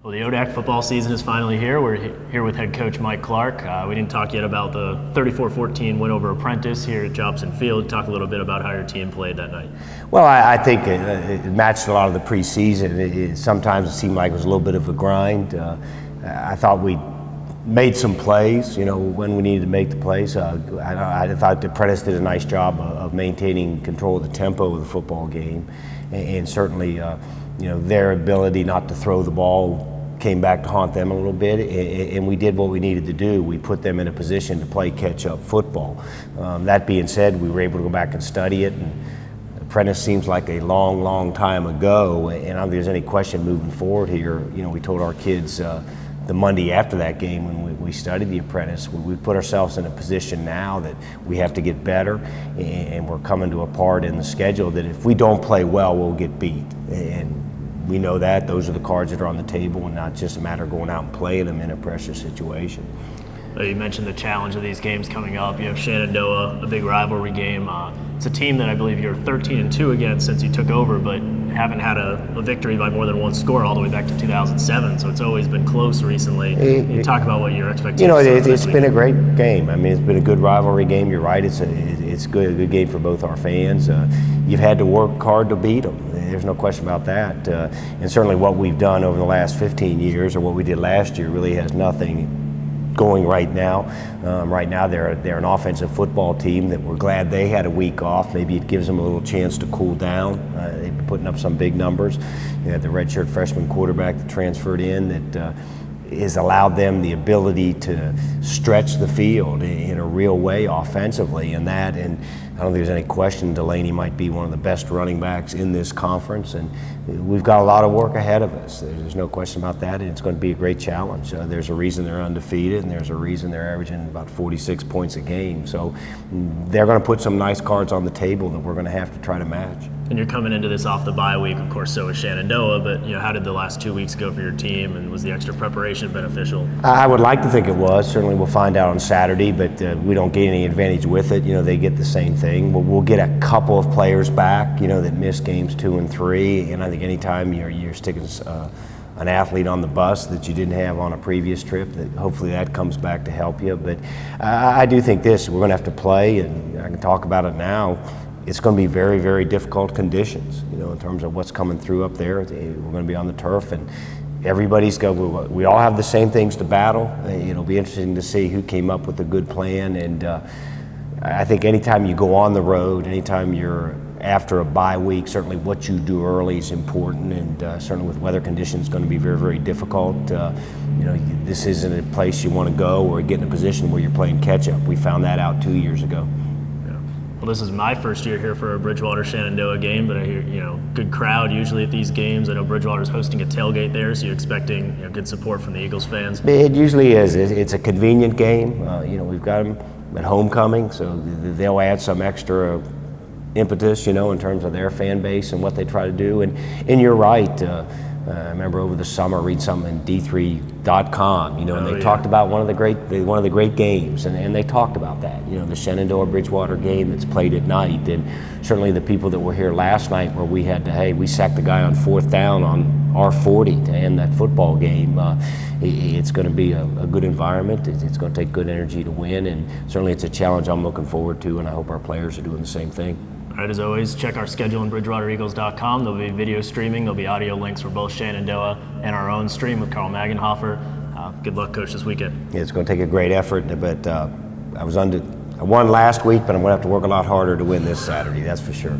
Well, the ODAC football season is finally here. We're here with head coach Mike Clark. We didn't talk yet about the 34-14 win over Apprentice here at Jobson Field. Talk a little bit about how your team played that night. Well, I think it matched a lot of the preseason. Sometimes it seemed like it was a little bit of a grind. I thought we made some plays, when we needed to make the plays. I thought the Apprentice did a nice job of maintaining control of the tempo of the football game, and certainly, their ability not to throw the ball came back to haunt them a little bit, and we did what we needed to do. We put them in a position to play catch-up football. That being said, we were able to go back and study it, and Apprentice seems like a long, long time ago, and I don't think there's any question moving forward here. We told our kids the Monday after that game when we studied the Apprentice, we put ourselves in a position now that we have to get better, and we're coming to a part in the schedule that if we don't play well, we'll get beat. And we know that. Those are the cards that are on the table, and not just a matter of going out and playing them in a pressure situation. You mentioned the challenge of these games coming up. You have Shenandoah, a big rivalry game. It's a team that I believe you're 13-2 against since you took over, but haven't had a victory by more than one score all the way back to 2007, so it's always been close recently. You talk about what your expectations are. It's been a great game. I mean, it's been a good rivalry game. You're right. It's a good game for both our fans. You've had to work hard to beat them. There's no question about that. And certainly what we've done over the last 15 years, or what we did last year, really has nothing going right now. Right now they're an offensive football team that we're glad they had a week off. Maybe it gives them a little chance to cool down. They've been putting up some big numbers. You had the redshirt freshman quarterback that transferred in that has allowed them the ability to stretch the field in a real way offensively, and I don't think there's any question Delaney might be one of the best running backs in this conference, and we've got a lot of work ahead of us. There's no question about that, and it's going to be a great challenge. There's a reason they're undefeated, and there's a reason they're averaging about 46 points a game. So they're going to put some nice cards on the table that we're going to have to try to match. And you're coming into this off the bye week, of course, so is Shenandoah, but how did the last 2 weeks go for your team, and was the extra preparation beneficial? I would like to think it was. Certainly we'll find out on Saturday, but we don't gain any advantage with it. They get the same thing. We'll get a couple of players back, that missed games 2 and 3, and I think anytime you're sticking an athlete on the bus that you didn't have on a previous trip, that hopefully that comes back to help you. But I do think we're going to have to play, and I can talk about it now. It's going to be very, very difficult conditions, in terms of what's coming through up there. We're going to be on the turf, and we all have the same things to battle. It'll be interesting to see who came up with a good plan, and I think anytime you go on the road, anytime you're after a bye week, certainly what you do early is important, and certainly with weather conditions going to be very, very difficult. This isn't a place you want to go or get in a position where you're playing catch-up. We found that out 2 years ago. Well, this is my first year here for a Bridgewater Shenandoah game, but I hear, good crowd usually at these games. I know Bridgewater's hosting a tailgate there, so you're expecting good support from the Eagles fans. It usually is. It's a convenient game. We've got them at homecoming, so they'll add some extra impetus, in terms of their fan base and what they try to do. And you're right. I remember over the summer read something in D3.com, and they talked about one of the great games, and they talked about that, the Shenandoah Bridgewater game that's played at night, and certainly the people that were here last night where we sacked the guy on 4th down on our 40 to end that football game. It's going to be a good environment. It's going to take good energy to win, and certainly it's a challenge I'm looking forward to, and I hope our players are doing the same thing. All right, as always, check our schedule on BridgewaterEagles.com. There'll be video streaming. There'll be audio links for both with and our own stream with Carl Magenhofer. Good luck, Coach, this weekend. Yeah, it's going to take a great effort, but I won last week, but I'm going to have to work a lot harder to win this Saturday, that's for sure.